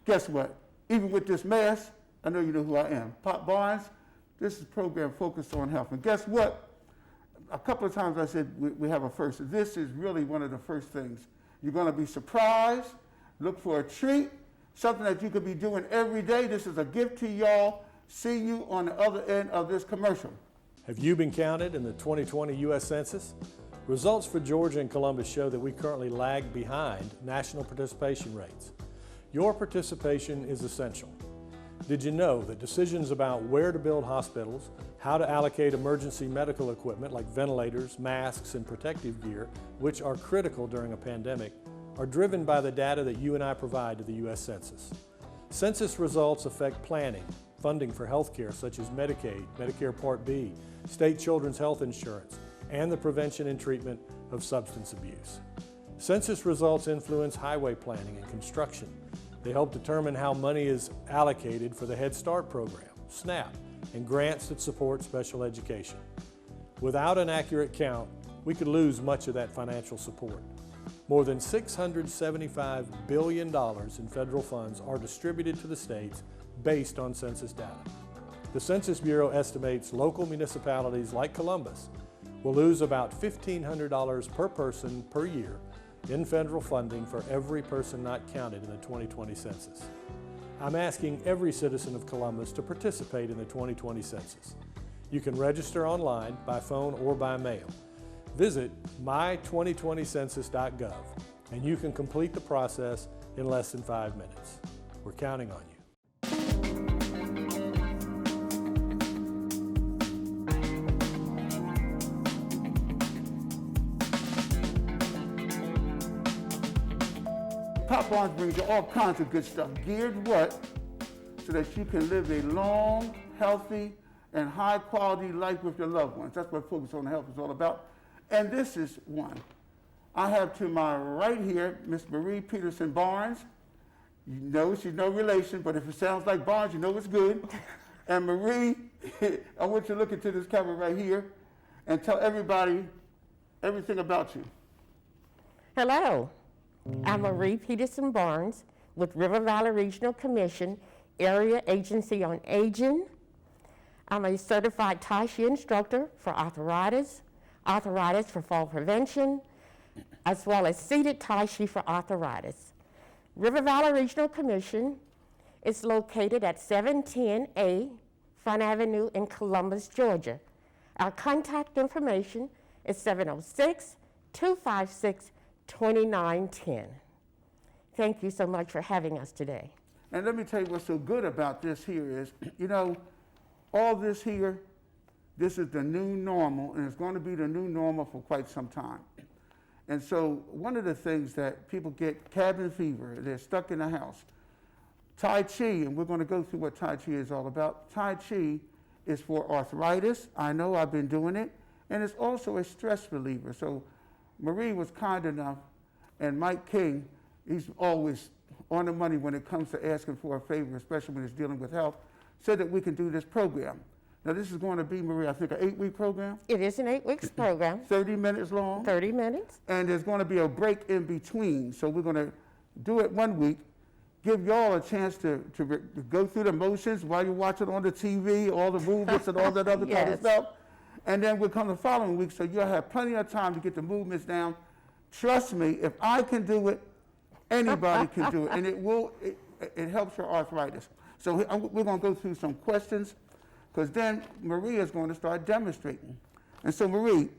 guess what? Even with this mask, I know you know who I am. Pop Barnes, this is a program focused on health. And guess what? A couple of times I said we have a first. This is really one of the first things. You're going to be surprised, look for a treat, something that you could be doing every day. This is a gift to y'all. See you on the other end of this commercial. Have you been counted in the 2020 U.S. Census? Results for Georgia and Columbus show that we currently lag behind national participation rates. Your participation is essential. Did you know that decisions about where to build hospitals, how to allocate emergency medical equipment like ventilators, masks, and protective gear, which are critical during a pandemic, are driven by the data that you and I provide to the U.S. Census? Census results affect planning, funding for health care such as Medicaid, Medicare Part B, state children's health insurance, and the prevention and treatment of substance abuse. Census results influence highway planning and construction. They help determine how money is allocated for the Head Start program, SNAP, and grants that support special education. Without an accurate count, we could lose much of that financial support. More than $675 billion in federal funds are distributed to the states based on census data. The Census Bureau estimates local municipalities like Columbus will lose about $1,500 per person per year in federal funding for every person not counted in the 2020 census. I'm asking every citizen of Columbus to participate in the 2020 census. You can register online, by phone, or by mail. Visit my2020census.gov and you can complete the process in less than 5 minutes. We're counting on you. Pop Barnes brings you all kinds of good stuff. Geared what? So that you can live a long, healthy, and high-quality life with your loved ones. That's what Focus on Health is all about. And this is one. I have to my right here, Miss Marie Peterson Barnes. You know she's no relation, but if it sounds like Barnes, you know it's good. And Marie, I want you to look into this camera right here and tell everybody everything about you. Hello. I'm Marie Peterson Barnes with River Valley Regional Commission, Area Agency on Aging. I'm a certified Tai Chi instructor for arthritis for fall prevention, as well as seated Tai Chi for arthritis. River Valley Regional Commission is located at 710A Front Avenue in Columbus, Georgia. Our contact information is 706-256-2910. Thank you so much for having us today. And let me tell you what's so good about this here is, you know, all this here, this is the new normal, and it's going to be the new normal for quite some time. And so one of the things that people get cabin fever, they're stuck in the house. Tai Chi, and we're going to go through what Tai Chi is all about. Tai Chi is for arthritis. I know I've been doing it. And it's also a stress reliever. So Marie was kind enough, and Mike King, he's always on the money when it comes to asking for a favor, especially when it's dealing with health, said that we can do this program. Now this is going to be, Marie, I think an 8-week program? It is an 8-week program. 30 minutes long? 30 minutes. And there's going to be a break in between. So we're going to do it 1 week, give y'all a chance to go through the motions while you watch it on the TV, all the movements and all that other kind of stuff. And then we'll come the following week, so you'll have plenty of time to get the movements down. Trust me, if I can do it, anybody can do it, and it helps your arthritis. So we're going to go through some questions, because then Marie is going to start demonstrating. And so Marie,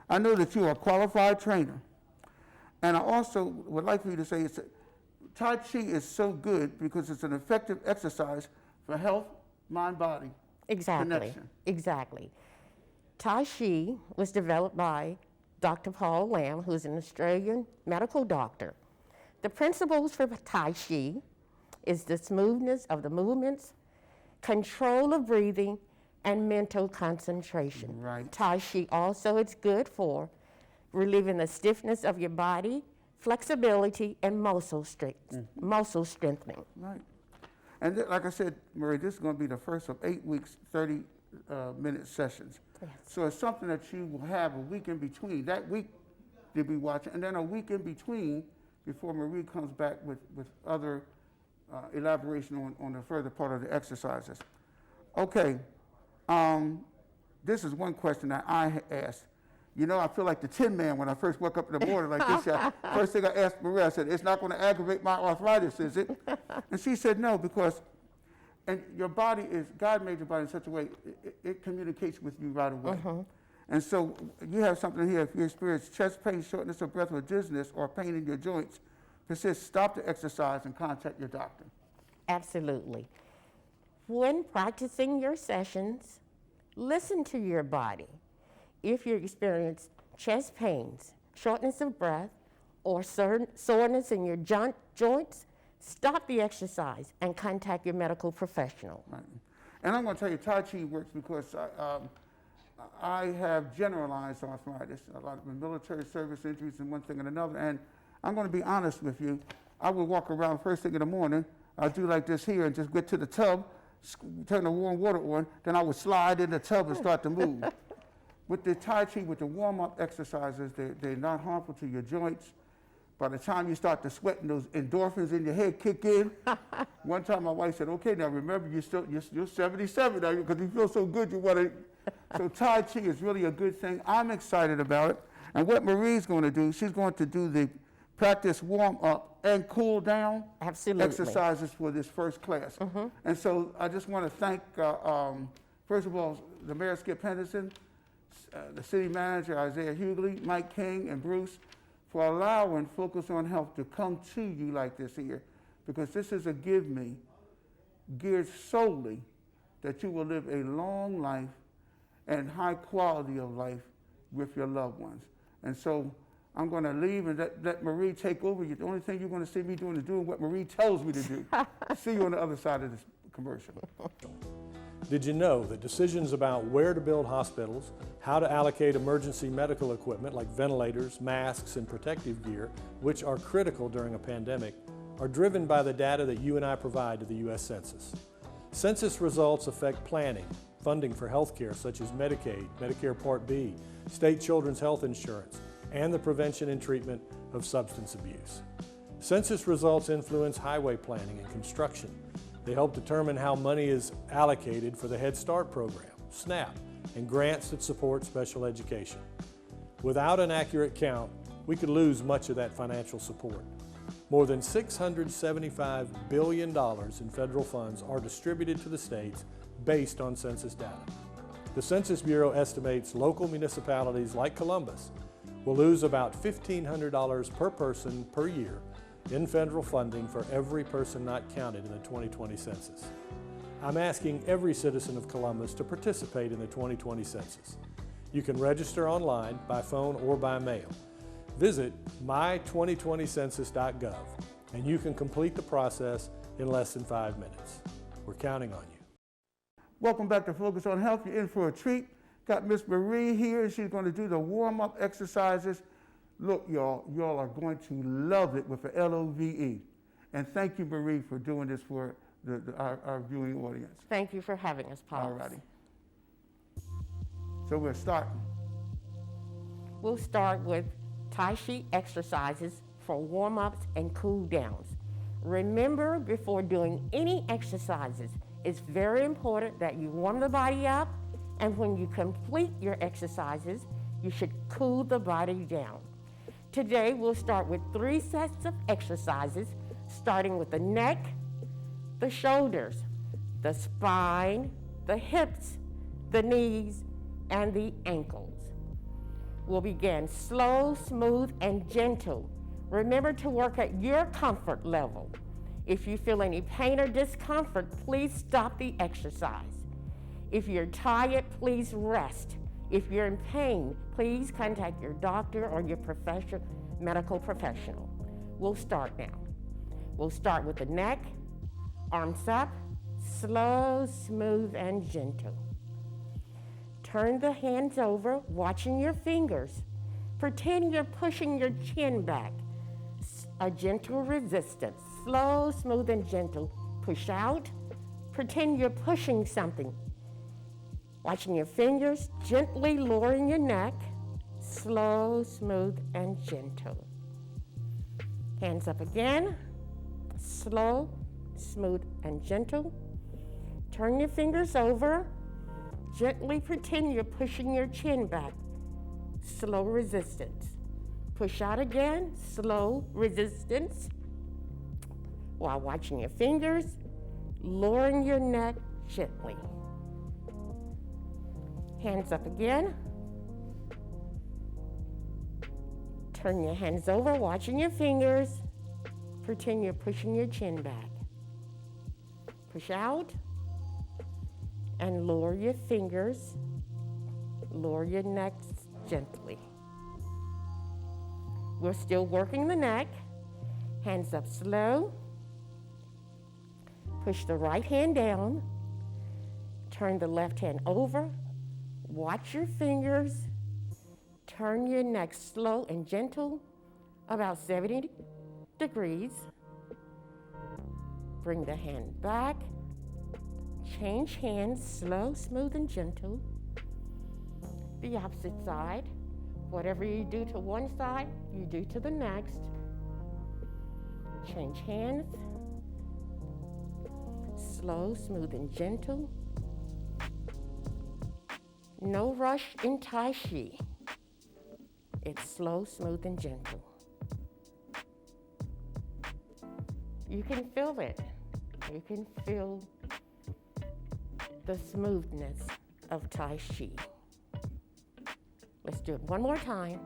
I know that you are a qualified trainer, and I also would like for you to say Tai Chi is so good because it's an effective exercise for health, mind, body connection. Exactly. Tai Chi was developed by Dr. Paul Lamb, who's an Australian medical doctor. The principles for Tai Chi is the smoothness of the movements, control of breathing, and mental concentration. Right. Tai Chi also is good for relieving the stiffness of your body, flexibility, and muscle strengthening. Right. And like I said, Marie, this is going to be the first of 8 weeks, 30-minute sessions. Yes. So it's something that you will have a week in between. That week you'll be watching, and then a week in between before Marie comes back with other elaboration on the further part of the exercises. Okay, this is one question that I asked. You know, I feel like the Tin Man when I first woke up in the morning like this. First thing I asked Maria, I said, "It's not going to aggravate my arthritis, is it?" And she said, "No, because and your body is, God made your body in such a way, it communicates with you right away. And so you have something here, if you experience chest pain, shortness of breath, or dizziness, or pain in your joints, persist, stop the exercise and contact your doctor." Absolutely. When practicing your sessions, listen to your body. If you experience chest pains, shortness of breath, or soreness in your joints, stop the exercise and contact your medical professional. Right. And I'm going to tell you, Tai Chi works because I have generalized arthritis, a lot of military service injuries and one thing and another. And I'm going to be honest with you. I would walk around first thing in the morning. I'd do like this here and just get to the tub, turn the warm water on, then I would slide in the tub and start to move. With the Tai Chi, with the warm-up exercises, they're not harmful to your joints. By the time you start to sweat and those endorphins in your head kick in, one time my wife said, "Okay, now remember you're 77 now because you feel so good you want to." So Tai Chi is really a good thing. I'm excited about it. And what Marie's going to do, she's going to do the practice warm-up and cool down exercises for this first class. And so I just want to thank, first of all, the Mayor Skip Henderson, the city manager Isaiah Hughley, Mike King, and Bruce for allowing Focus on Health to come to you like this here, because this is a give me geared solely that you will live a long life and high quality of life with your loved ones. And so I'm going to leave and let Marie take over. The only thing you're going to see me doing is doing what Marie tells me to do. See you on the other side of this commercial. Did you know that decisions about where to build hospitals, how to allocate emergency medical equipment like ventilators, masks, and protective gear, which are critical during a pandemic, are driven by the data that you and I provide to the U.S. Census? Census results affect planning, funding for health care such as Medicaid, Medicare Part B, state children's health insurance, and the prevention and treatment of substance abuse. Census results influence highway planning and construction. They help determine how money is allocated for the Head Start program, SNAP, and grants that support special education. Without an accurate count, we could lose much of that financial support. More than $675 billion in federal funds are distributed to the states based on census data. The Census Bureau estimates local municipalities like Columbus will lose about $1,500 per person per year in federal funding for every person not counted in the 2020 census. I'm asking every citizen of Columbus to participate in the 2020 census. You can register online, by phone, or by mail. Visit my2020census.gov and you can complete the process in less than 5 minutes. We're counting on you. Welcome back to Focus on Health. You're in for a treat. Got Miss Marie here. She's going to do the warm-up exercises. Look, y'all are going to love it with the LOVE. And thank you, Marie, for doing this for our viewing audience. Thank you for having us, Paul. All righty. So we're starting. We'll start with Tai Chi exercises for warm-ups and cool-downs. Remember, before doing any exercises, it's very important that you warm the body up, and when you complete your exercises, you should cool the body down. Today, we'll start with 3 sets of exercises, starting with the neck, the shoulders, the spine, the hips, the knees, and the ankles. We'll begin slow, smooth, and gentle. Remember to work at your comfort level. If you feel any pain or discomfort, please stop the exercise. If you're tired, please rest. If you're in pain, please contact your doctor or your medical professional. We'll start now. We'll start with the neck, arms up, slow, smooth, and gentle. Turn the hands over, watching your fingers. Pretend you're pushing your chin back. A gentle resistance, slow, smooth, and gentle. Push out. Pretend you're pushing something. Watching your fingers, gently lowering your neck, slow, smooth, and gentle. Hands up again, slow, smooth and gentle. Turn your fingers over. Gently pretend you're pushing your chin back. Slow resistance. Push out again, slow resistance. While watching your fingers, lowering your neck gently. Hands up again. Turn your hands over, watching your fingers. Pretend you're pushing your chin back. Push out and lower your fingers. Lower your neck gently. We're still working the neck. Hands up slow. Push the right hand down. Turn the left hand over. Watch your fingers. Turn your neck slow and gentle, about 70 degrees. Bring the hand back. Change hands, slow, smooth, and gentle. The opposite side. Whatever you do to one side, you do to the next. Change hands. Slow, smooth, and gentle. No rush in Tai Chi. It's slow, smooth, and gentle. You can feel it. You can feel the smoothness of Tai Chi. Let's do it one more time.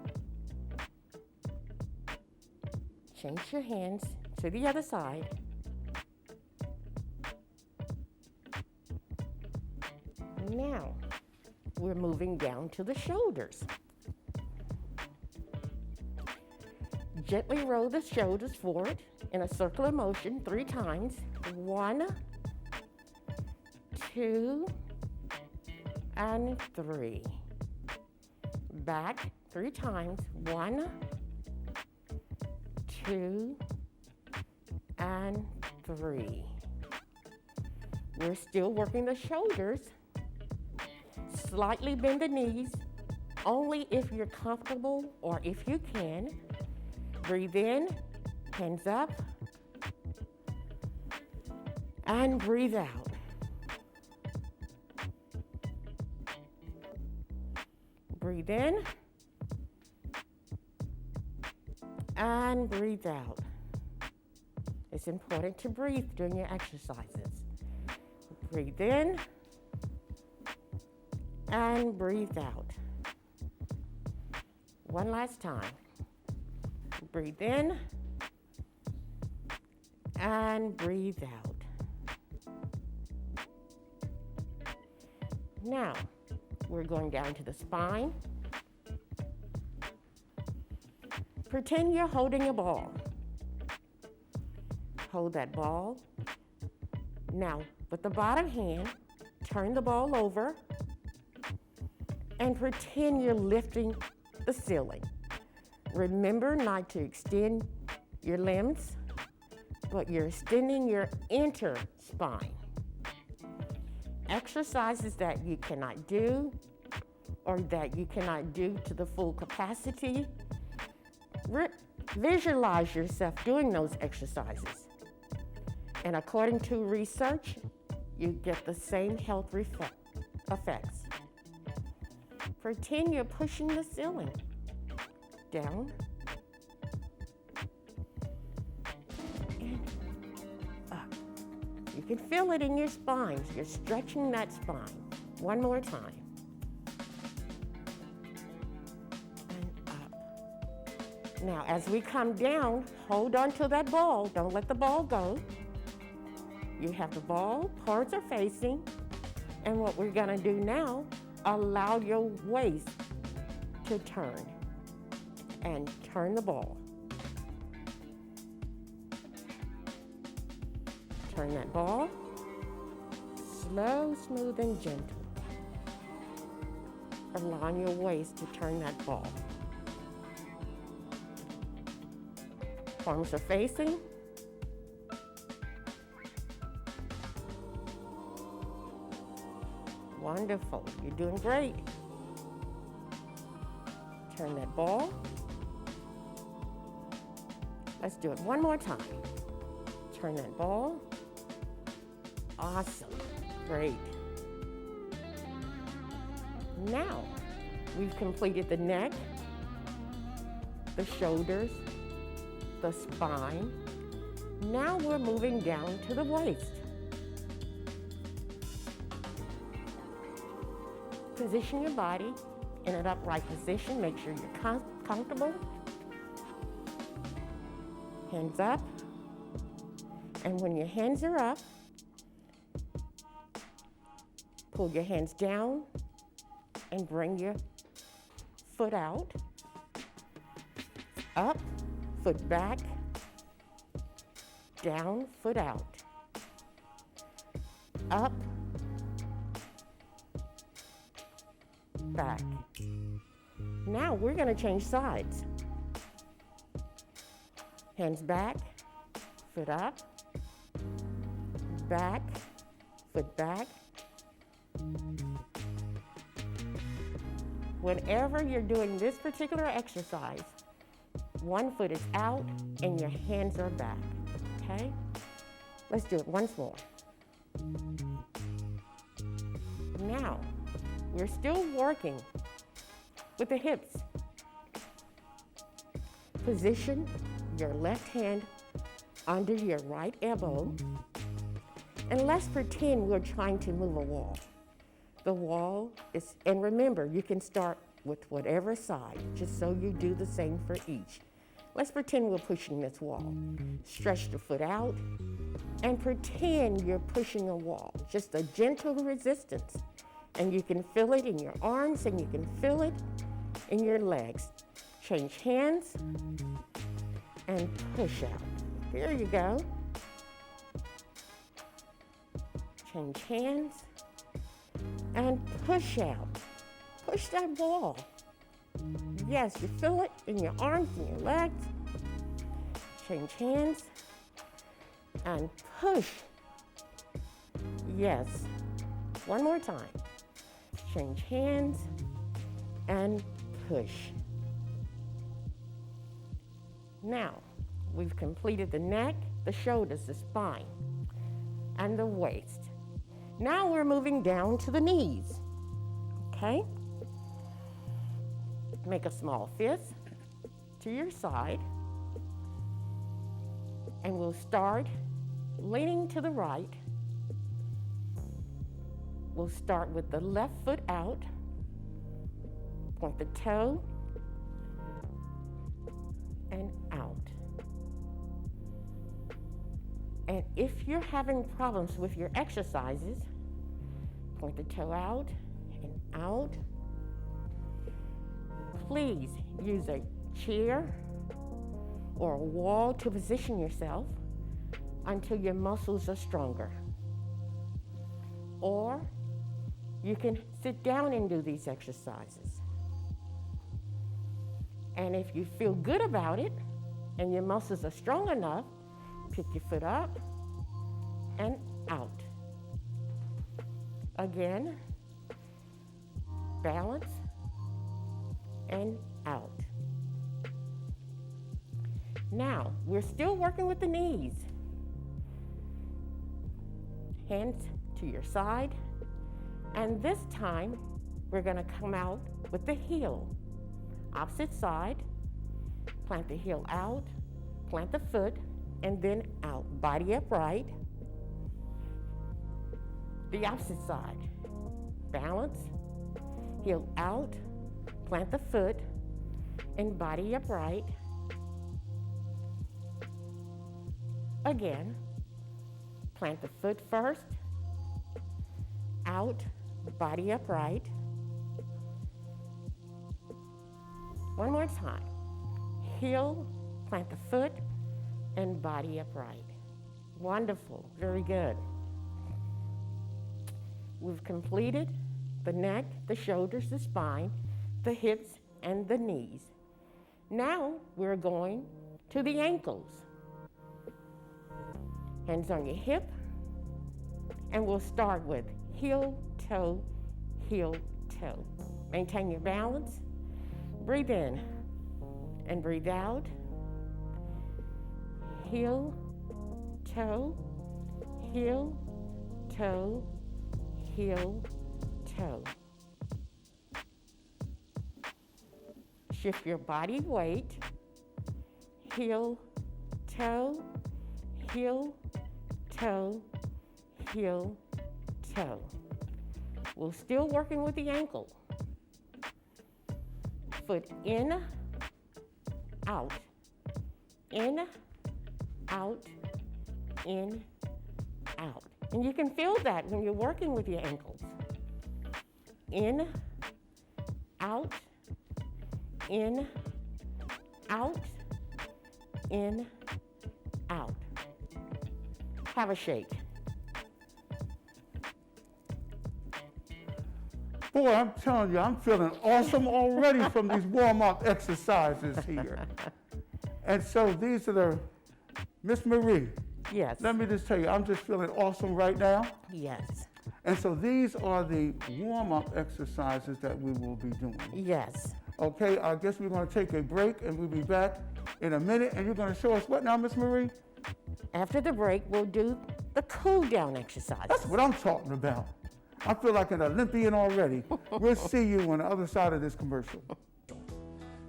Change your hands to the other side. Now, we're moving down to the shoulders. Gently roll the shoulders forward in a circular motion 3 times. 1, 2, and 3. Back 3 times. 1, 2, and 3. We're still working the shoulders. Slightly bend the knees, only if you're comfortable or if you can. Breathe in, hands up, and breathe out. Breathe in, and breathe out. It's important to breathe during your exercises. Breathe in, and breathe out. One last time. Breathe in and breathe out. Now, we're going down to the spine. Pretend you're holding a ball. Hold that ball. Now, with the bottom hand, turn the ball over and pretend you're lifting the ceiling. Remember not to extend your limbs, but you're extending your inner spine. Exercises that you cannot do or that you cannot do to the full capacity, visualize yourself doing those exercises. And according to research, you get the same health effects. Pretend you're pushing the ceiling. Down and up. You can feel it in your spine. You're stretching that spine. One more time. And up. Now, as we come down, hold on to that ball. Don't let the ball go. You have the ball, palms are facing, and what we're gonna do now, allow your waist to turn. And turn the ball. Turn that ball. Slow, smooth, and gentle. Allowing your waist to turn that ball. Palms are facing. Wonderful. You're doing great. Turn that ball. Let's do it one more time. Turn that ball. Awesome. Great. Now, we've completed the neck, the shoulders, the spine. Now we're moving down to the waist. Position your body in an upright position. Make sure you're comfortable. Hands up. And when your hands are up, pull your hands down and bring your foot out. Up, foot back, down, foot out. Up, back. Now we're going to change sides. Hands back, foot up, back, foot back. Whenever you're doing this particular exercise, one foot is out and your hands are back, okay? Let's do it once more. Now, we're still working with the hips. Position your left hand under your right elbow, and let's pretend we're trying to move a wall. The wall is, and remember, you can start with whatever side, just so you do the same for each. Let's pretend we're pushing this wall. Stretch the foot out and pretend you're pushing a wall, just a gentle resistance. And you can feel it in your arms and you can feel it in your legs. Change hands and push out. There you go. Change hands and push out. Push that wall. Yes, you feel it in your arms and your legs. Change hands and push. Yes. One more time. Change hands and push. Now, we've completed the neck, the shoulders, the spine, and the waist. Now we're moving down to the knees, okay? Make a small fist to your side, and we'll start leaning to the right. We'll start with the left foot out, point the toe, and out. And if you're having problems with your exercises, point the toe out and out. Please use a chair or a wall to position yourself until your muscles are stronger. Or you can sit down and do these exercises. And if you feel good about it and your muscles are strong enough, pick your foot up and out. Again, balance and out. Now, we're still working with the knees. Hands to your side, and this time we're going to come out with the heel. Opposite side, plant the heel out, plant the foot, and then out. Body upright. The opposite side, balance, heel out, plant the foot, and body upright. Again, plant the foot first, out, body upright. One more time. Heel, plant the foot, and body upright. Wonderful, very good. We've completed the neck, the shoulders, the spine, the hips, and the knees. Now we're going to the ankles. Hands on your hip, and we'll start with heel, toe, heel, toe. Maintain your balance. Breathe in and breathe out. Heel, toe, heel, toe, heel, toe. Shift your body weight, heel, toe, heel, toe, heel, toe. We're still working with the ankle. Foot in, out, in, out, in, out. And you can feel that when you're working with your ankles. In, out, in, out, in, out. Have a shake. Boy, I'm telling you, I'm feeling awesome already from these warm-up exercises here. And so these are the, Miss Marie, Yes. let me just tell you, I'm just feeling awesome right now. Yes. And so these are the warm-up exercises that we will be doing. Yes. Okay, I guess we're going to take a break and we'll be back in a minute. And you're going to show us what now, Miss Marie? After the break, we'll do the cool down exercise. That's what I'm talking about. I feel like an Olympian already. We'll see you on the other side of this commercial.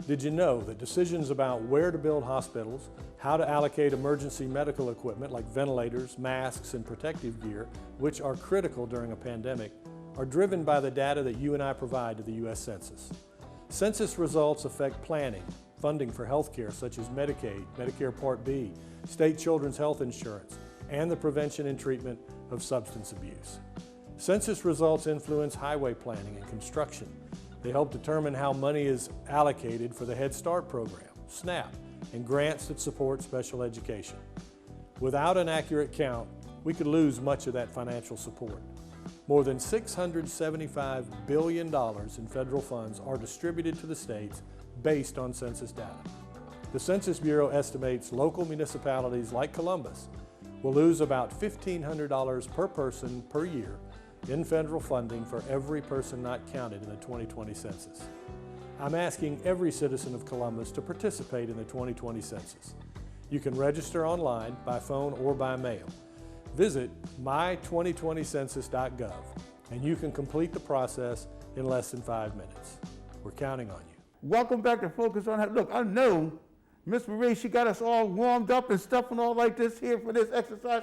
Did you know that decisions about where to build hospitals, how to allocate emergency medical equipment like ventilators, masks, and protective gear, which are critical during a pandemic, are driven by the data that you and I provide to the U.S. Census? Census results affect planning, funding for health care such as Medicaid, Medicare Part B, state children's health insurance, and the prevention and treatment of substance abuse. Census results influence highway planning and construction. They help determine how money is allocated for the Head Start program, SNAP, and grants that support special education. Without an accurate count, we could lose much of that financial support. More than $675 billion in federal funds are distributed to the states based on census data. The Census Bureau estimates local municipalities like Columbus will lose about $1,500 per person per year in federal funding for every person not counted in the 2020 census. I'm asking every citizen of Columbus to participate in the 2020 census. You can register online, by phone, or by mail. Visit my2020census.gov and you can complete the process in less than 5 minutes. We're counting on you. Welcome back to Focus on Health. Look, I know Miss Marie, she got us all warmed up and stuff and all like this here for this exercise.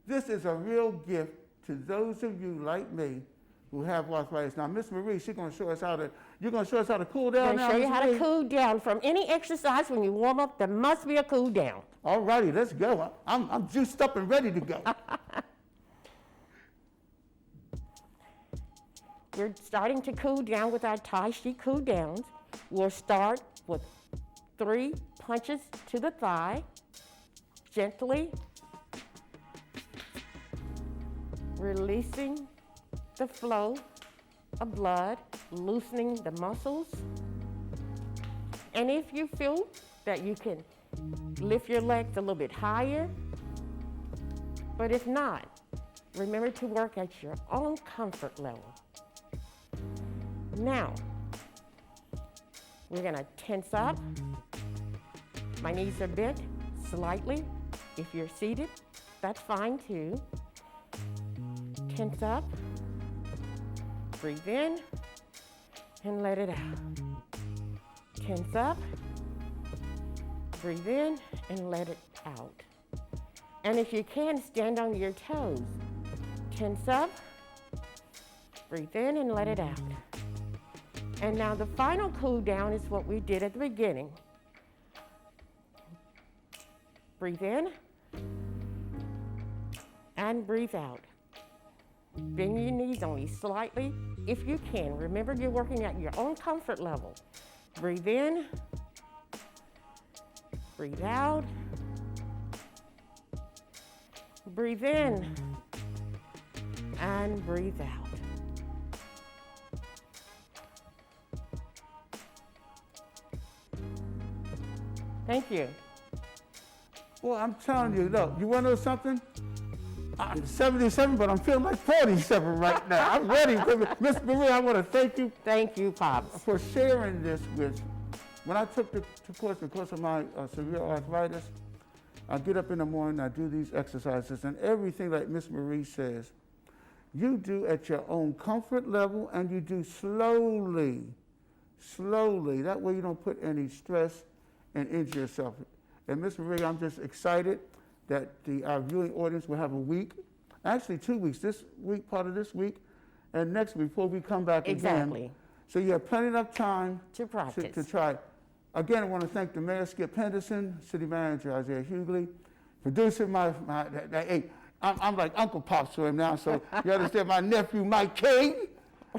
This is a real gift to those of you like me who have arthritis. Now, Miss Marie, she's going to show us how to, you're going to show us how to cool down I'm now, going to show you Miss how to Marie? cool down. From any exercise, when you warm up, there must be a cool down. All righty, let's go. I'm juiced up and ready to go. We're starting to cool down with our Tai Chi cool downs. We'll start with 3 punches to the thigh, gently releasing the flow of blood, loosening the muscles. And if you feel that you can lift your legs a little bit higher, but if not, remember to work at your own comfort level. Now, we're gonna tense up. My knees are bent slightly. If you're seated, that's fine too. Tense up, breathe in, and let it out. Tense up, breathe in, and let it out. And if you can, stand on your toes. Tense up, breathe in, and let it out. And now the final cool down is what we did at the beginning. Breathe in, and breathe out. Bend your knees only slightly if you can. Remember, you're working at your own comfort level. Breathe in, breathe out, breathe in, and breathe out. Thank you. Well, I'm telling you, look, you want to know something? I'm 77, but I'm feeling like 47 right now. I'm ready. Miss Marie, I want to thank you Thank you, Pops. for sharing this with. When I took the course because of my severe arthritis, I get up in the morning, I do these exercises, and everything like Miss Marie says, You do at your own comfort level, and you do slowly, slowly. That way you don't put any stress and injure yourself. And Ms. Marie, I'm just excited that our viewing audience will have a week, actually 2 weeks, this week, part of this week, and next week before we come back Exactly. again. So you have plenty enough time To practice. to try. Again, I want to thank the Mayor, Skip Henderson, City Manager Isaiah Hughley, producer, hey, I'm like Uncle Pops to him now, so you understand, my nephew Mike King,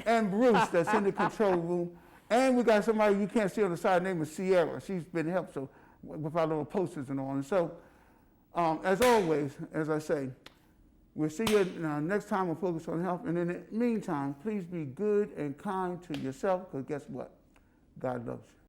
and Bruce that's in the control room. And we got somebody you can't see on the side named Sierra. She's been helped so with our little posters and all. And so, as always, as I say, we'll see you next time we'll focus on health. And in the meantime, please be good and kind to yourself, because guess what? God loves you.